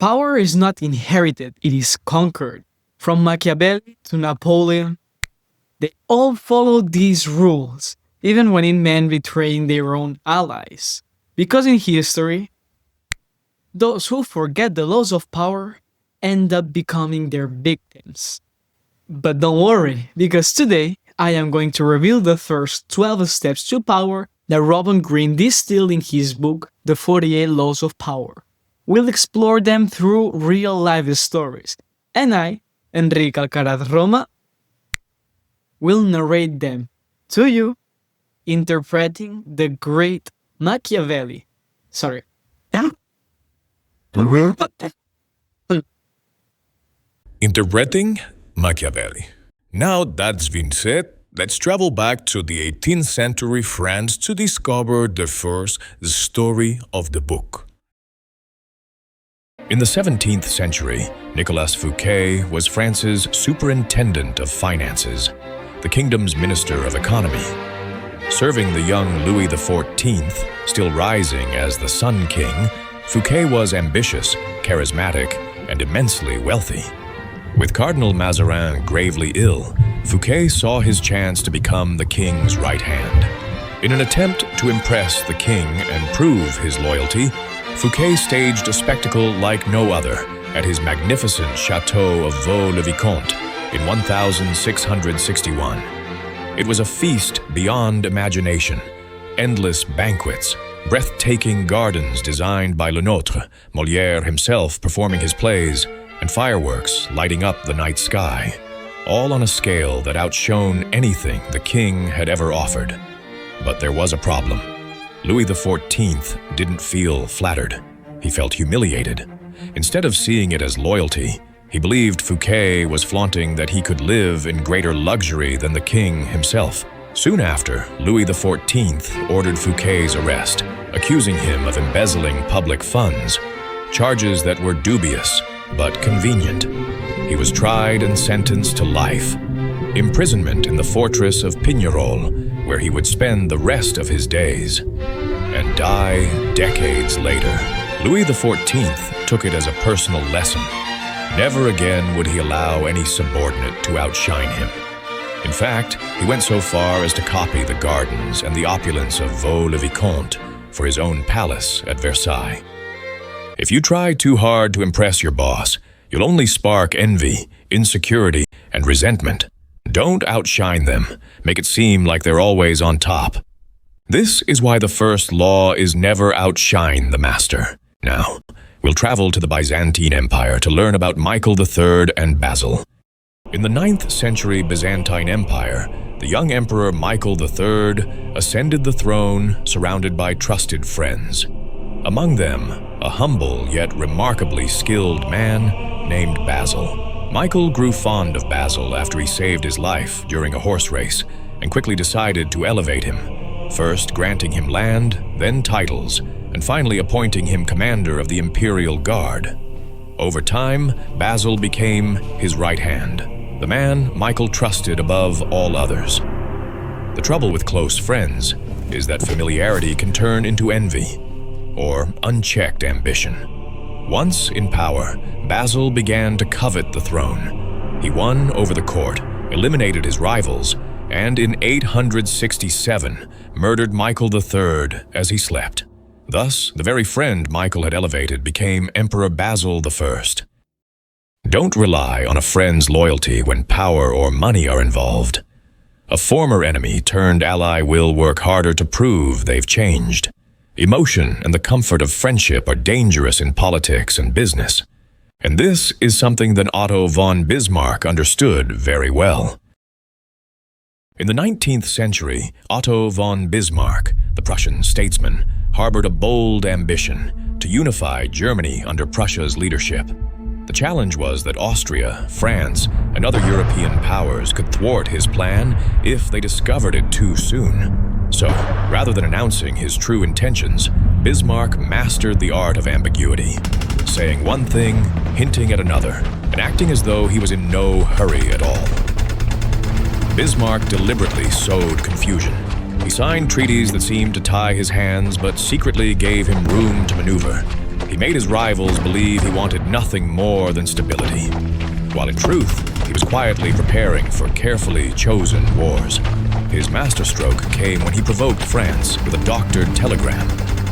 Power is not inherited, it is conquered. From Machiavelli to Napoleon, they all followed these rules, even when it meant betraying their own allies. Because in history, those who forget the laws of power end up becoming their victims. But don't worry, because today I am going to reveal the first 12 steps to power that Robert Greene distilled in his book, The 48 Laws of Power. We'll explore them through real-life stories, and I, Enric Alcaraz Roma, will narrate them to you, interpreting the great Machiavelli. Sorry. Interpreting Machiavelli. Now that's been said, let's travel back to the 18th century France to discover the first story of the book. In the 17th century, Nicolas Fouquet was France's superintendent of finances, the kingdom's minister of economy. Serving the young Louis XIV, still rising as the Sun King, Fouquet was ambitious, charismatic, and immensely wealthy. With Cardinal Mazarin gravely ill, Fouquet saw his chance to become the king's right hand. In an attempt to impress the king and prove his loyalty, Fouquet staged a spectacle like no other at his magnificent chateau of Vaux-le-Vicomte in 1661. It was a feast beyond imagination, endless banquets, breathtaking gardens designed by Le Nôtre, Molière himself performing his plays, and fireworks lighting up the night sky, all on a scale that outshone anything the king had ever offered. But there was a problem. Louis XIV didn't feel flattered. He felt humiliated. Instead of seeing it as loyalty, he believed Fouquet was flaunting that he could live in greater luxury than the king himself. Soon after, Louis XIV ordered Fouquet's arrest, accusing him of embezzling public funds, charges that were dubious but convenient. He was tried and sentenced to life, imprisonment in the fortress of Pignerol, where he would spend the rest of his days, and die decades later. Louis XIV took it as a personal lesson. Never again would he allow any subordinate to outshine him. In fact, he went so far as to copy the gardens and the opulence of Vaux-le-Vicomte for his own palace at Versailles. If you try too hard to impress your boss, you'll only spark envy, insecurity, and resentment. Don't outshine them. Make it seem like they're always on top. This is why the first law is never outshine the master. Now, we'll travel to the Byzantine Empire to learn about Michael III and Basil. In the 9th century Byzantine Empire, the young emperor Michael III ascended the throne surrounded by trusted friends. Among them, a humble yet remarkably skilled man named Basil. Michael grew fond of Basil after he saved his life during a horse race and quickly decided to elevate him, first granting him land, then titles, and finally appointing him commander of the Imperial Guard. Over time, Basil became his right hand, the man Michael trusted above all others. The trouble with close friends is that familiarity can turn into envy or unchecked ambition. Once in power, Basil began to covet the throne. He won over the court, eliminated his rivals, and in 867 murdered Michael III as he slept. Thus, the very friend Michael had elevated became Emperor Basil I. Don't rely on a friend's loyalty when power or money are involved. A former enemy turned ally will work harder to prove they've changed. Emotion and the comfort of friendship are dangerous in politics and business. And this is something that Otto von Bismarck understood very well. In the 19th century, Otto von Bismarck, the Prussian statesman, harbored a bold ambition to unify Germany under Prussia's leadership. The challenge was that Austria, France, and other European powers could thwart his plan if they discovered it too soon. So, rather than announcing his true intentions, Bismarck mastered the art of ambiguity, saying one thing, hinting at another, and acting as though he was in no hurry at all. Bismarck deliberately sowed confusion. He signed treaties that seemed to tie his hands but secretly gave him room to maneuver. He made his rivals believe he wanted nothing more than stability, while in truth, he was quietly preparing for carefully chosen wars. His masterstroke came when he provoked France with a doctored telegram,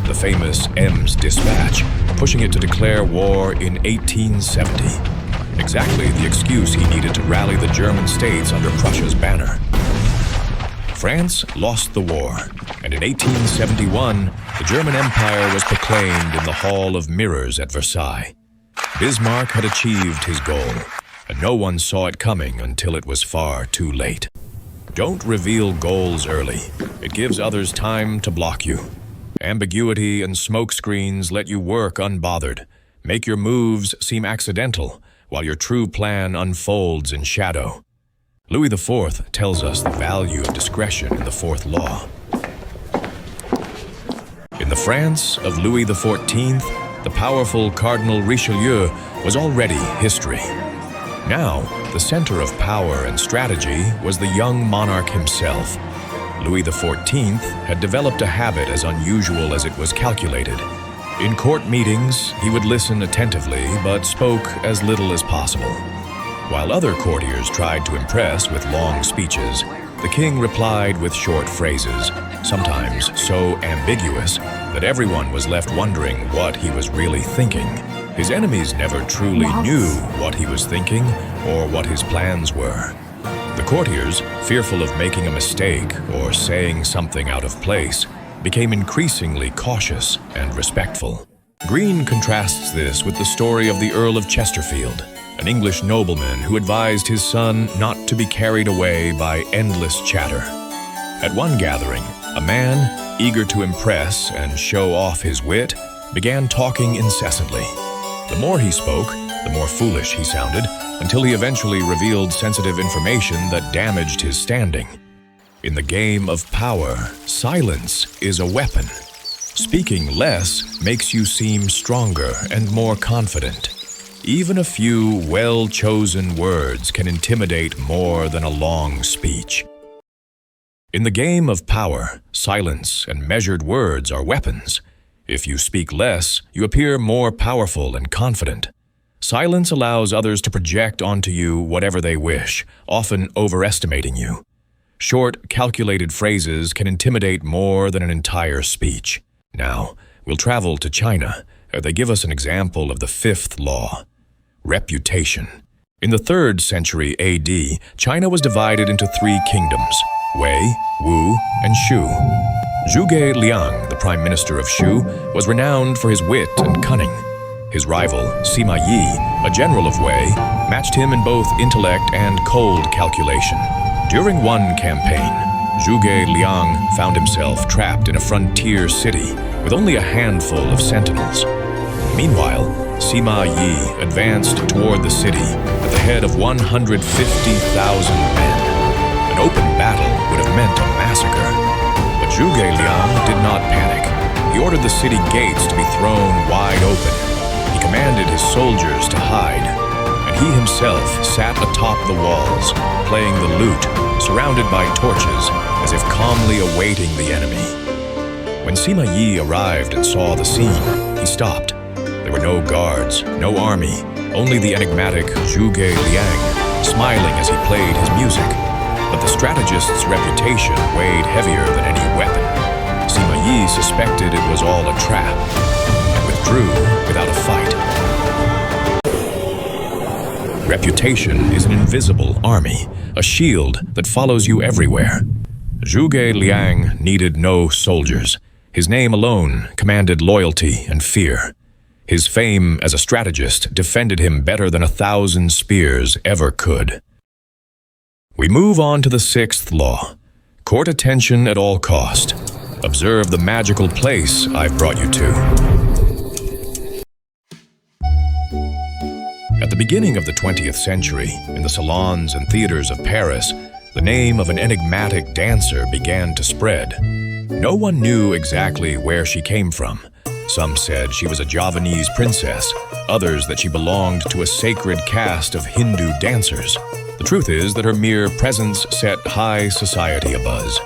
the famous M's dispatch, pushing it to declare war in 1870. Exactly the excuse he needed to rally the German states under Prussia's banner. France lost the war, and in 1871, the German Empire was proclaimed in the Hall of Mirrors at Versailles. Bismarck had achieved his goal, and no one saw it coming until it was far too late. Don't reveal goals early. It gives others time to block you. Ambiguity and smokescreens let you work unbothered. Make your moves seem accidental, while your true plan unfolds in shadow. Louis IV tells us the value of discretion in the fourth law. In the France of Louis XIV, the powerful Cardinal Richelieu was already history. Now, the center of power and strategy was the young monarch himself. Louis XIV had developed a habit as unusual as it was calculated. In court meetings, he would listen attentively but spoke as little as possible. While other courtiers tried to impress with long speeches, the king replied with short phrases, sometimes so ambiguous that everyone was left wondering what he was really thinking. His enemies never truly knew what he was thinking or what his plans were. The courtiers, fearful of making a mistake or saying something out of place, became increasingly cautious and respectful. Greene contrasts this with the story of the Earl of Chesterfield, an English nobleman who advised his son not to be carried away by endless chatter. At one gathering, a man, eager to impress and show off his wit, began talking incessantly. The more he spoke, the more foolish he sounded, until he eventually revealed sensitive information that damaged his standing. In the game of power, silence is a weapon. Speaking less makes you seem stronger and more confident. Even a few well-chosen words can intimidate more than a long speech. In the game of power, silence and measured words are weapons. If you speak less, you appear more powerful and confident. Silence allows others to project onto you whatever they wish, often overestimating you. Short, calculated phrases can intimidate more than an entire speech. Now, we'll travel to China. They give us an example of the fifth law, reputation. In the 3rd century AD, China was divided into 3 kingdoms, Wei, Wu, and Shu. Zhuge Liang, the prime minister of Shu, was renowned for his wit and cunning. His rival, Sima Yi, a general of Wei, matched him in both intellect and cold calculation. During one campaign, Zhuge Liang found himself trapped in a frontier city with only a handful of sentinels. Meanwhile, Sima Yi advanced toward the city at the head of 150,000 men. An open battle would have meant a massacre. But Zhuge Liang did not panic. He ordered the city gates to be thrown wide open. He commanded his soldiers to hide, and he himself sat atop the walls, playing the lute, surrounded by torches, as if calmly awaiting the enemy. When Sima Yi arrived and saw the scene, he stopped. There were no guards, no army, only the enigmatic Zhuge Liang, smiling as he played his music. But the strategist's reputation weighed heavier than any weapon. Sima Yi suspected it was all a trap, and withdrew without a fight. Reputation is an invisible army, a shield that follows you everywhere. Zhuge Liang needed no soldiers. His name alone commanded loyalty and fear. His fame as a strategist defended him better than 1,000 spears ever could. We move on to the 6th law. Court attention at all cost. Observe the magical place I've brought you to. At the beginning of the 20th century, in the salons and theaters of Paris, the name of an enigmatic dancer began to spread. No one knew exactly where she came from. Some said she was a Javanese princess, others that she belonged to a sacred caste of Hindu dancers. The truth is that her mere presence set high society abuzz.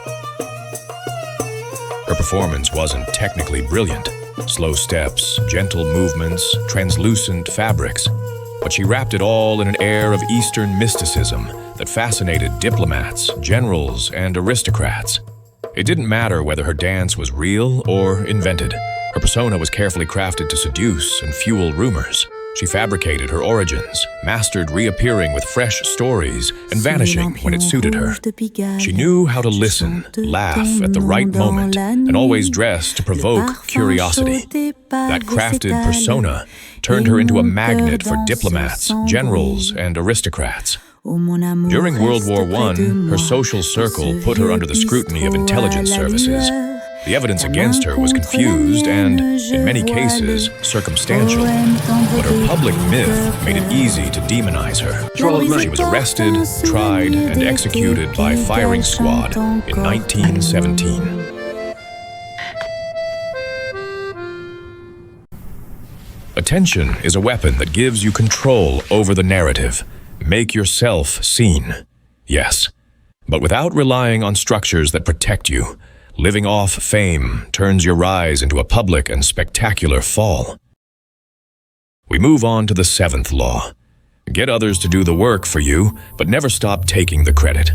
Her performance wasn't technically brilliant, Slow steps, gentle movements, translucent fabrics. But she wrapped it all in an air of Eastern mysticism that fascinated diplomats, generals, and aristocrats. It didn't matter whether her dance was real or invented. Her persona was carefully crafted to seduce and fuel rumors. She fabricated her origins, mastered reappearing with fresh stories and vanishing when it suited her. She knew how to listen, laugh at the right moment, and always dress to provoke curiosity. That crafted persona turned her into a magnet for diplomats, generals, and aristocrats. During World War I, her social circle put her under the scrutiny of intelligence services. The evidence against her was confused and, in many cases, circumstantial. But her public myth made it easy to demonize her. She was arrested, tried, and executed by firing squad in 1917. Attention is a weapon that gives you control over the narrative. Make yourself seen. Yes, but without relying on structures that protect you. Living off fame turns your rise into a public and spectacular fall. We move on to the 7th law. Get others to do the work for you, but never stop taking the credit.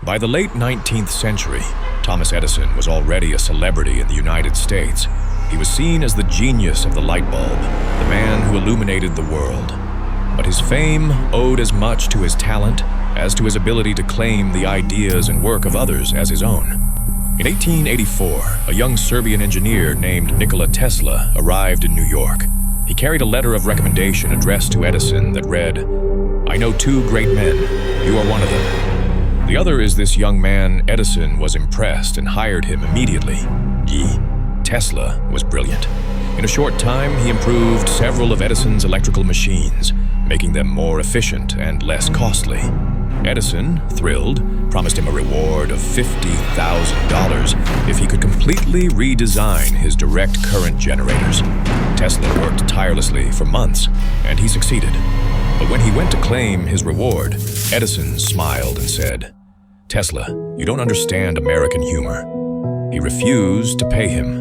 By the late 19th century, Thomas Edison was already a celebrity in the United States. He was seen as the genius of the light bulb, the man who illuminated the world. But his fame owed as much to his talent as to his ability to claim the ideas and work of others as his own. In 1884, a young Serbian engineer named Nikola Tesla arrived in New York. He carried a letter of recommendation addressed to Edison that read, "I know 2 great men. You are one of them. The other is this young man." Edison was impressed and hired him immediately. Tesla was brilliant. In a short time, he improved several of Edison's electrical machines, making them more efficient and less costly. Edison, thrilled, promised him a reward of $50,000 if he could completely redesign his direct current generators. Tesla worked tirelessly for months, and he succeeded. But when he went to claim his reward, Edison smiled and said, "Tesla, you don't understand American humor." He refused to pay him.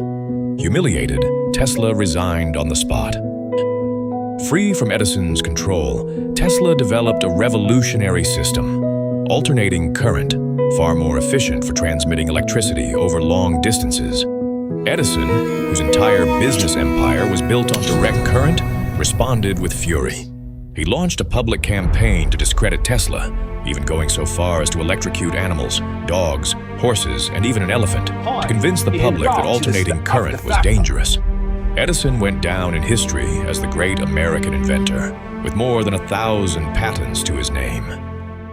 Humiliated, Tesla resigned on the spot. Free from Edison's control, Tesla developed a revolutionary system, alternating current, far more efficient for transmitting electricity over long distances. Edison, whose entire business empire was built on direct current, responded with fury. He launched a public campaign to discredit Tesla, even going so far as to electrocute animals, dogs, horses, and even an elephant, to convince the public that alternating current was dangerous. Edison went down in history as the great American inventor, with more than 1,000 patents to his name.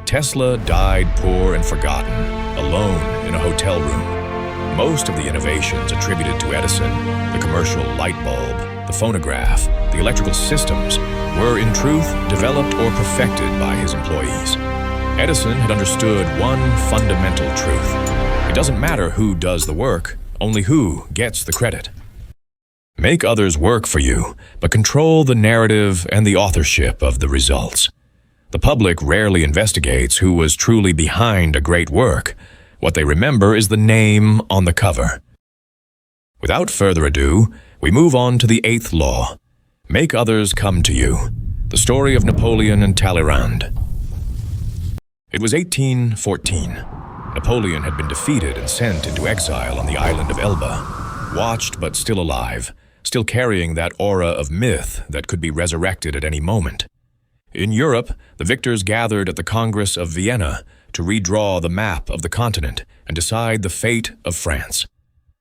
Tesla died poor and forgotten, alone in a hotel room. Most of the innovations attributed to Edison, the commercial light bulb, the phonograph, the electrical systems, were in truth developed or perfected by his employees. Edison had understood one fundamental truth. It doesn't matter who does the work, only who gets the credit. Make others work for you, but control the narrative and the authorship of the results. The public rarely investigates who was truly behind a great work. What they remember is the name on the cover. Without further ado, we move on to the 8th law. Make others come to you. The story of Napoleon and Talleyrand. It was 1814. Napoleon had been defeated and sent into exile on the island of Elba. Watched but still alive, still carrying that aura of myth that could be resurrected at any moment. In Europe, the victors gathered at the Congress of Vienna to redraw the map of the continent and decide the fate of France.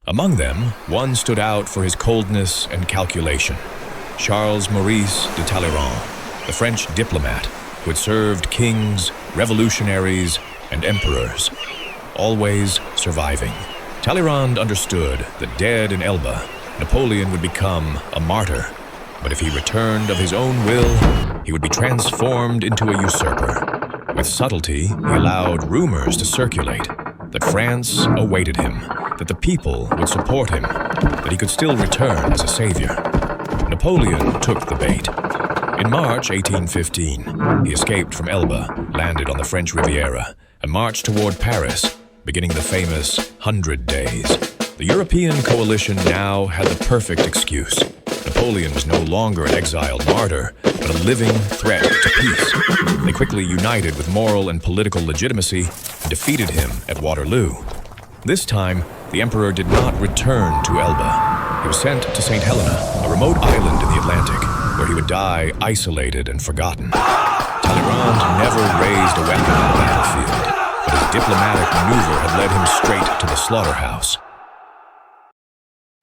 Among them, one stood out for his coldness and calculation. Charles Maurice de Talleyrand, the French diplomat who had served kings, revolutionaries, and emperors, always surviving. Talleyrand understood that dead in Elba, Napoleon would become a martyr, but if he returned of his own will, he would be transformed into a usurper. With subtlety, he allowed rumors to circulate that France awaited him, that the people would support him, that he could still return as a savior. Napoleon took the bait. In March 1815, he escaped from Elba, landed on the French Riviera, and marched toward Paris, beginning the famous 100 Days. The European coalition now had the perfect excuse. Napoleon was no longer an exiled martyr, but a living threat to peace. They quickly united with moral and political legitimacy and defeated him at Waterloo. This time, the emperor did not return to Elba. He was sent to St. Helena, a remote island in the Atlantic, where he would die isolated and forgotten. Talleyrand never raised a weapon on the battlefield, but his diplomatic maneuver had led him straight to the slaughterhouse.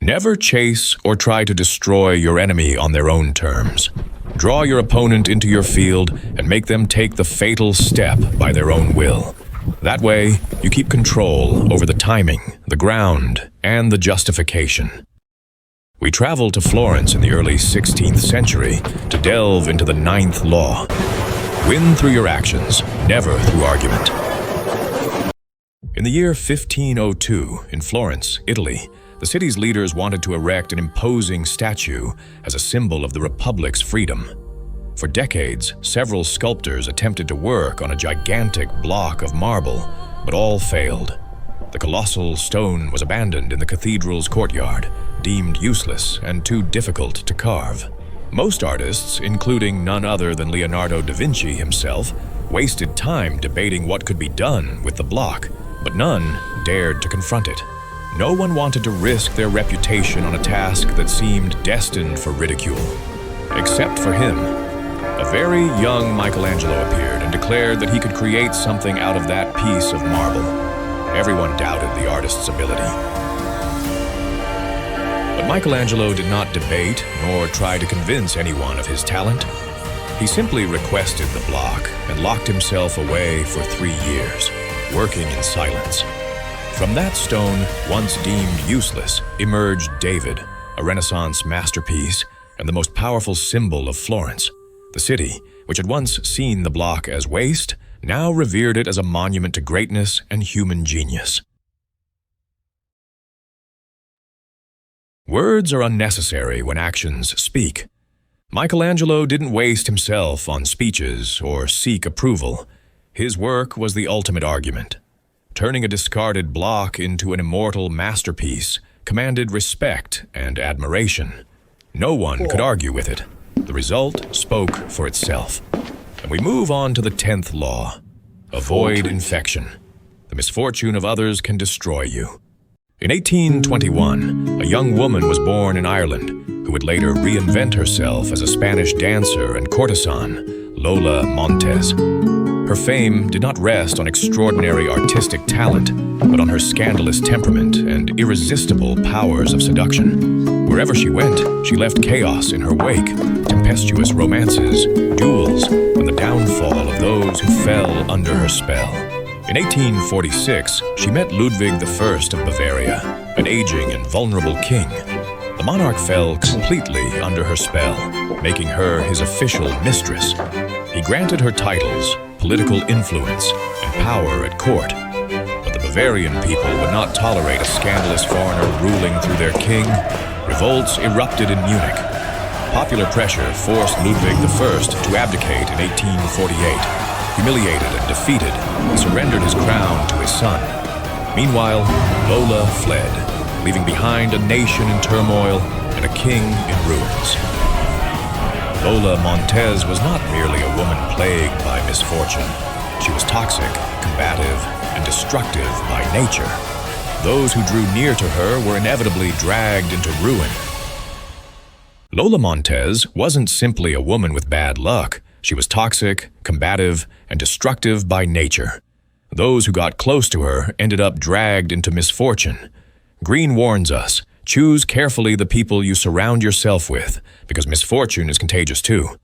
Never chase or try to destroy your enemy on their own terms. Draw your opponent into your field and make them take the fatal step by their own will. That way, you keep control over the timing, the ground, and the justification. We travel to Florence in the early 16th century to delve into the 9th law. Win through your actions, never through argument. In the year 1502, in Florence, Italy, the city's leaders wanted to erect an imposing statue as a symbol of the Republic's freedom. For decades, several sculptors attempted to work on a gigantic block of marble, but all failed. The colossal stone was abandoned in the cathedral's courtyard, deemed useless and too difficult to carve. Most artists, including none other than Leonardo da Vinci himself, wasted time debating what could be done with the block, but none dared to confront it. No one wanted to risk their reputation on a task that seemed destined for ridicule. Except for him. A very young Michelangelo appeared and declared that he could create something out of that piece of marble. Everyone doubted the artist's ability. But Michelangelo did not debate nor try to convince anyone of his talent. He simply requested the block and locked himself away for 3 years, working in silence. From that stone, once deemed useless, emerged David, a Renaissance masterpiece and the most powerful symbol of Florence. The city, which had once seen the block as waste, now revered it as a monument to greatness and human genius. Words are unnecessary when actions speak. Michelangelo didn't waste himself on speeches or seek approval. His work was the ultimate argument. Turning a discarded block into an immortal masterpiece commanded respect and admiration. No one could argue with it. The result spoke for itself. And we move on to the 10th law. Avoid infection. The misfortune of others can destroy you. In 1821, a young woman was born in Ireland who would later reinvent herself as a Spanish dancer and courtesan, Lola Montez. Her fame did not rest on extraordinary artistic talent, but on her scandalous temperament and irresistible powers of seduction. Wherever she went, she left chaos in her wake, tempestuous romances, duels, and the downfall of those who fell under her spell. In 1846, she met Ludwig I of Bavaria, an aging and vulnerable king. The monarch fell completely under her spell, making her his official mistress. He granted her titles, political influence, and power at court. But the Bavarian people would not tolerate a scandalous foreigner ruling through their king. Revolts erupted in Munich. Popular pressure forced Ludwig I to abdicate in 1848. Humiliated and defeated, he surrendered his crown to his son. Meanwhile, Lola fled, leaving behind a nation in turmoil and a king in ruins. Lola Montez was not merely a woman plagued by misfortune. She was toxic, combative, and destructive by nature. Those who drew near to her were inevitably dragged into ruin. Lola Montez wasn't simply a woman with bad luck. She was toxic, combative, and destructive by nature. Those who got close to her ended up dragged into misfortune. Greene warns us, choose carefully the people you surround yourself with, because misfortune is contagious too.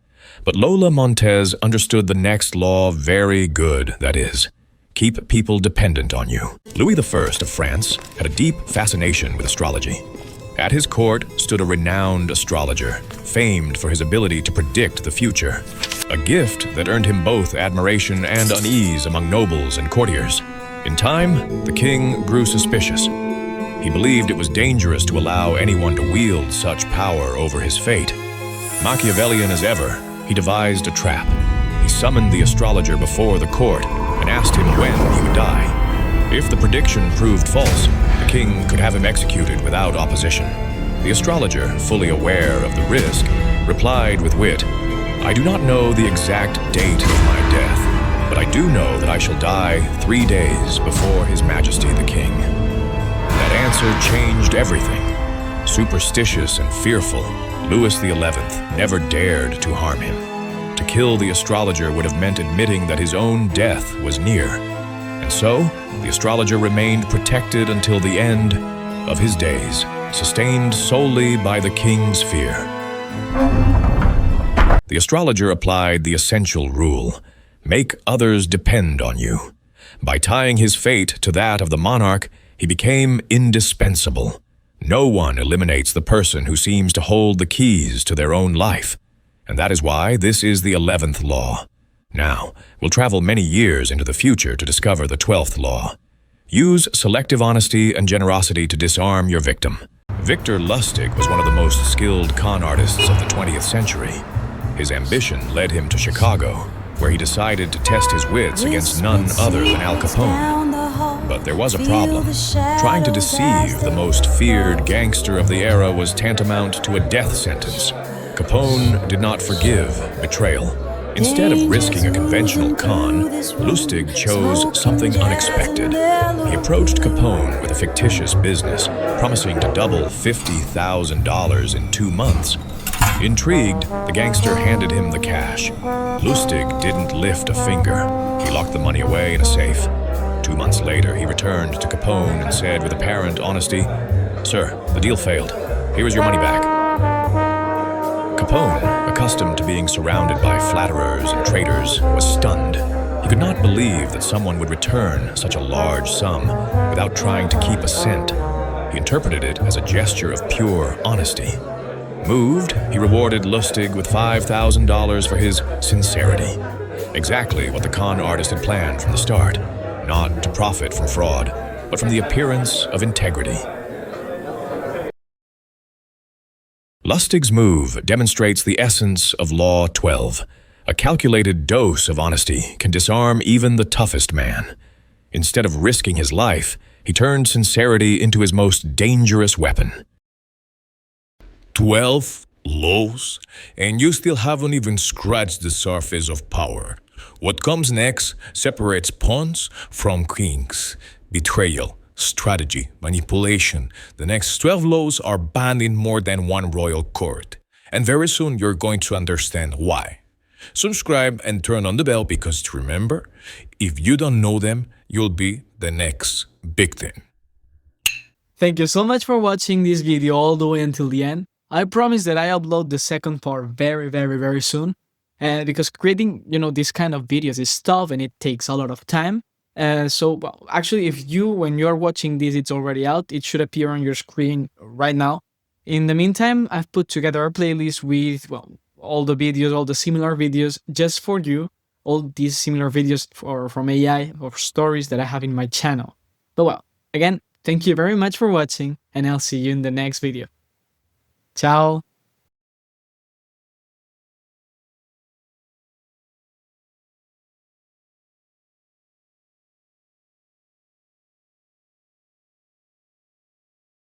But Lola Montez understood the next law very good, that is, keep people dependent on you. Louis I of France had a deep fascination with astrology. At his court stood a renowned astrologer, famed for his ability to predict the future, a gift that earned him both admiration and unease among nobles and courtiers. In time, the king grew suspicious. He believed it was dangerous to allow anyone to wield such power over his fate. Machiavellian as ever, he devised a trap. He summoned the astrologer before the court and asked him when he would die. If the prediction proved false, the king could have him executed without opposition. The astrologer, fully aware of the risk, replied with wit, "I do not know the exact date of my death, but I do know that I shall die 3 days before His Majesty the King." That answer changed everything. Superstitious and fearful, Louis XI never dared to harm him. To kill the astrologer would have meant admitting that his own death was near. And so, the astrologer remained protected until the end of his days, sustained solely by the king's fear. The astrologer applied the essential rule: make others depend on you. By tying his fate to that of the monarch, he became indispensable. No one eliminates the person who seems to hold the keys to their own life. And that is why this is the 11th law. Now, we'll travel many years into the future to discover the 12th law. Use selective honesty and generosity to disarm your victim. Victor Lustig was one of the most skilled con artists of the 20th century. His ambition led him to Chicago, where he decided to test his wits against none other than Al Capone. But there was a problem. Trying to deceive the most feared gangster of the era was tantamount to a death sentence. Capone did not forgive betrayal. Instead of risking a conventional con, Lustig chose something unexpected. He approached Capone with a fictitious business, promising to double $50,000 in 2 months. Intrigued, the gangster handed him the cash. Lustig didn't lift a finger. He locked the money away in a safe. 2 months later, he returned to Capone and said with apparent honesty, "Sir, the deal failed. Here is your money back." Capone, accustomed to being surrounded by flatterers and traitors, was stunned. He could not believe that someone would return such a large sum without trying to keep a cent. He interpreted it as a gesture of pure honesty. Moved, he rewarded Lustig with $5,000 for his sincerity. Exactly what the con artist had planned from the start. Not to profit from fraud, but from the appearance of integrity. Lustig's move demonstrates the essence of Law 12. A calculated dose of honesty can disarm even the toughest man. Instead of risking his life, he turned sincerity into his most dangerous weapon. 12 laws, and you still haven't even scratched the surface of power. What comes next separates pawns from kings. Betrayal, strategy, manipulation. The next 12 laws are banned in more than one royal court. And very soon you're going to understand why. Subscribe and turn on the bell because remember, if you don't know them, you'll be the next big thing. Thank you so much for watching this video all the way until the end. I promise that I upload the second part very soon. Because creating, this kind of videos is tough and it takes a lot of time. Well, actually, when you're watching this, it's already out. It should appear on your screen right now. In the meantime, I've put together a playlist with, all the videos, all the similar videos just for you. All these similar videos from AI or stories that I have in my channel. But again, thank you very much for watching and I'll see you in the next video. Ciao!